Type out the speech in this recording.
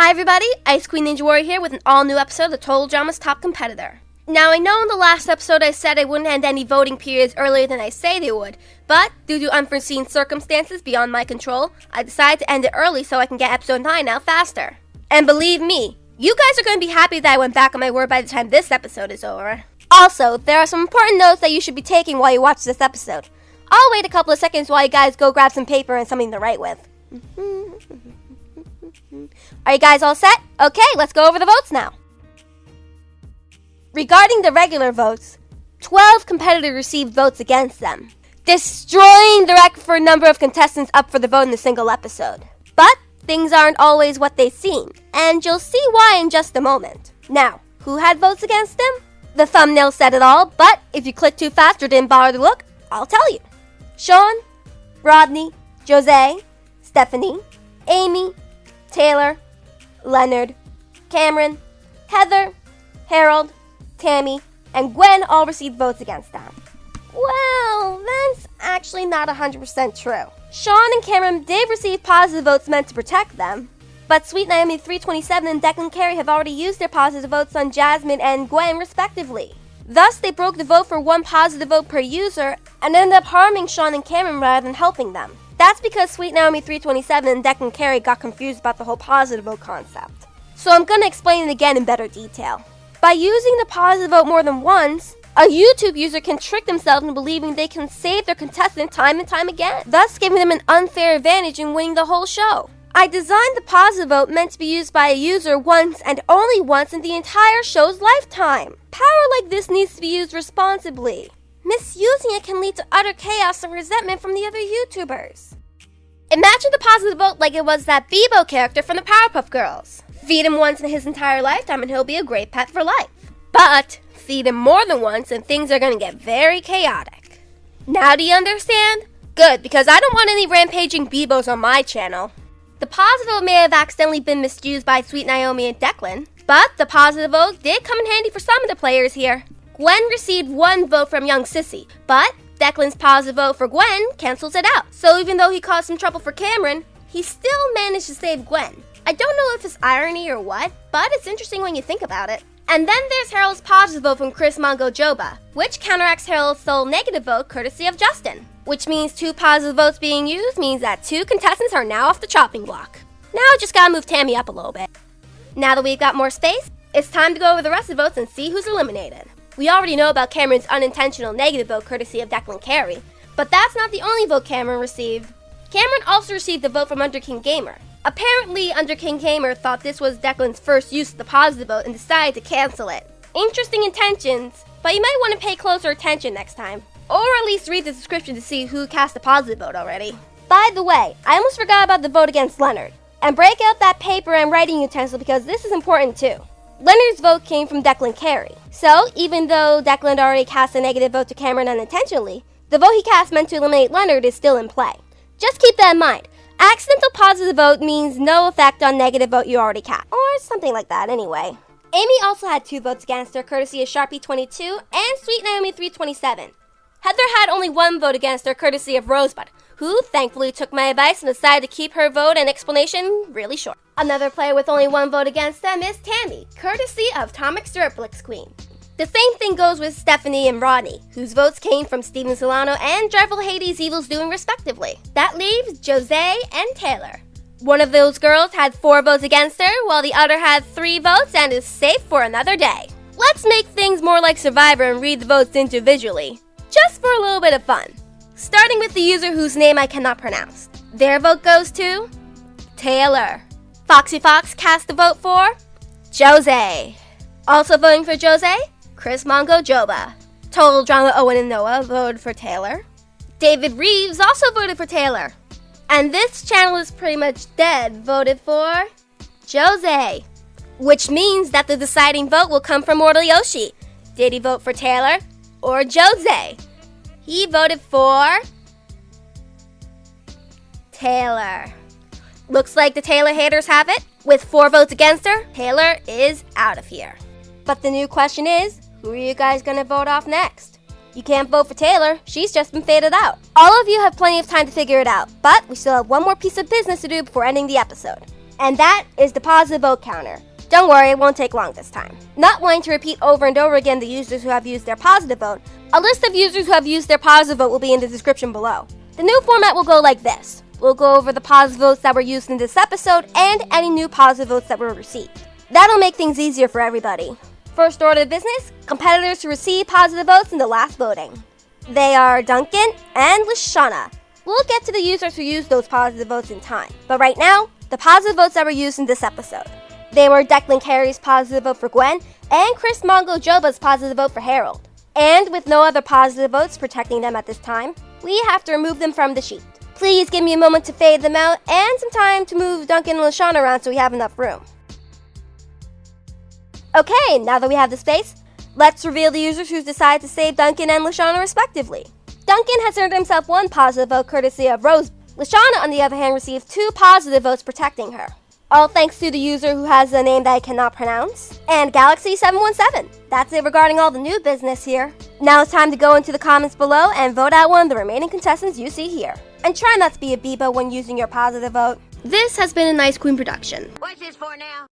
Hi everybody, Ice Queen Ninja Warrior here with an all-new episode of Total Drama's Top Competitor. Now I know in the last episode I said I wouldn't end any voting periods earlier than I say they would, but due to unforeseen circumstances beyond my control, I decided to end it early so I can get episode 9 out faster. And believe me, you guys are going to be happy that I went back on my word by the time this episode is over. Also, there are some important notes that you should be taking while you watch this episode. I'll wait a couple of seconds while you guys go grab some paper and something to write with. Are you guys all set? Okay, let's go over the votes now. Regarding the regular votes, 12 competitors received votes against them, destroying the record for a number of contestants up for the vote in a single episode. But things aren't always what they seem, and you'll see why in just a moment. Now, who had votes against them? The thumbnail said it all, but if you clicked too fast or didn't bother to look, I'll tell you. Sean, Rodney, Jose, Stephanie, Amy, Taylor, Leonard, Cameron, Heather, Harold, Tammy, and Gwen all received votes against them. Well, that's actually not 100% true. Sean and Cameron did receive positive votes meant to protect them, but Sweet Naomi 327 and Declan Carey have already used their positive votes on Jasmine and Gwen respectively. Thus, they broke the vote for one positive vote per user and ended up harming Sean and Cameron rather than helping them. That's because Sweet Naomi 327 and Declan Carey got confused about the whole positive vote concept. So I'm going to explain it again in better detail. By using the positive vote more than once, a YouTube user can trick themselves into believing they can save their contestant time and time again, thus giving them an unfair advantage in winning the whole show. I designed the positive vote meant to be used by a user once and only once in the entire show's lifetime. Power like this needs to be used responsibly. Misusing it can lead to utter chaos and resentment from the other YouTubers. Imagine the positive vote like it was that Bebo character from the Powerpuff Girls. Feed him once in his entire lifetime and he'll be a great pet for life. But feed him more than once and things are going to get very chaotic. Now do you understand? Good, because I don't want any rampaging Bebos on my channel. The positive vote may have accidentally been misused by Sweet Naomi and Declan, but the positive vote did come in handy for some of the players here. Gwen received one vote from Young Sissy, but Declan's positive vote for Gwen cancels it out. So even though he caused some trouble for Cameron, he still managed to save Gwen. I don't know if it's irony or what, but it's interesting when you think about it. And then there's Harold's positive vote from Chris Mongo Joba, which counteracts Harold's sole negative vote courtesy of Justin. Which means 2 positive votes being used means that 2 contestants are now off the chopping block. Now I just gotta move Tammy up a little bit. Now that we've got more space, it's time to go over the rest of the votes and see who's eliminated. We already know about Cameron's unintentional negative vote courtesy of Declan Carey, but that's not the only vote Cameron received. Cameron also received a vote from Under King Gamer. Apparently, Under King Gamer thought this was Declan's first use of the positive vote and decided to cancel it. Interesting intentions, but you might want to pay closer attention next time. Or at least read the description to see who cast the positive vote already. By the way, I almost forgot about the vote against Leonard. And break out that paper and writing utensil because this is important too. Leonard's vote came from Declan Carey. So, even though Declan already cast a negative vote to Cameron unintentionally, the vote he cast meant to eliminate Leonard is still in play. Just keep that in mind. Accidental positive vote means no effect on negative vote you already cast. Or something like that anyway. Amy also had 2 votes against her courtesy of Sharpie22 and Sweet Naomi 327. Heather had only 1 vote against her courtesy of Rosebud, who thankfully took my advice and decided to keep her vote and explanation really short. Another player with only 1 vote against them is Tammy, courtesy of XJ-Icequeen. The same thing goes with Stephanie and Rodney, whose votes came from Steven Solano and Dreadful Hades Evil's Doing respectively. That leaves Jose and Taylor. One of those girls had 4 votes against her, while the other had 3 votes and is safe for another day. Let's make things more like Survivor and read the votes individually, just for a little bit of fun. Starting with the user whose name I cannot pronounce. Their vote goes to Taylor. Foxy Fox cast a vote for Jose. Also voting for Jose, Chris Mongo Joba. Total Drama Owen and Noah voted for Taylor. David Reeves also voted for Taylor. And this channel is pretty much dead voted for Jose. Which means that the deciding vote will come from Mortal Yoshi. Did he vote for Taylor or Jose? He voted for Taylor. Looks like the Taylor haters have it. With 4 votes against her, Taylor is out of here. But the new question is, who are you guys gonna vote off next? You can't vote for Taylor, she's just been faded out. All of you have plenty of time to figure it out, but we still have one more piece of business to do before ending the episode. And that is the positive vote counter. Don't worry, it won't take long this time. Not wanting to repeat over and over again the users who have used their positive vote, a list of users who have used their positive vote will be in the description below. The new format will go like this. We'll go over the positive votes that were used in this episode and any new positive votes that were received. That'll make things easier for everybody. First order of business, competitors who receive positive votes in the last voting. They are Duncan and Lashana. We'll get to the users who used those positive votes in time. But right now, the positive votes that were used in this episode. They were Declan Carey's positive vote for Gwen and Chris Mongo Joba's positive vote for Harold. And with no other positive votes protecting them at this time, we have to remove them from the sheet. Please give me a moment to fade them out and some time to move Duncan and Lashana around so we have enough room. Okay, now that we have the space, let's reveal the users who decided to save Duncan and Lashana respectively. Duncan has earned himself one positive vote courtesy of Rose. Lashana, on the other hand, received 2 positive votes protecting her. All thanks to the user who has a name that I cannot pronounce, and Galaxy717. That's it regarding all the new business here. Now it's time to go into the comments below and vote out one of the remaining contestants you see here. And try not to be a Bebo when using your positive vote. This has been an Ice Queen production. What's this for now?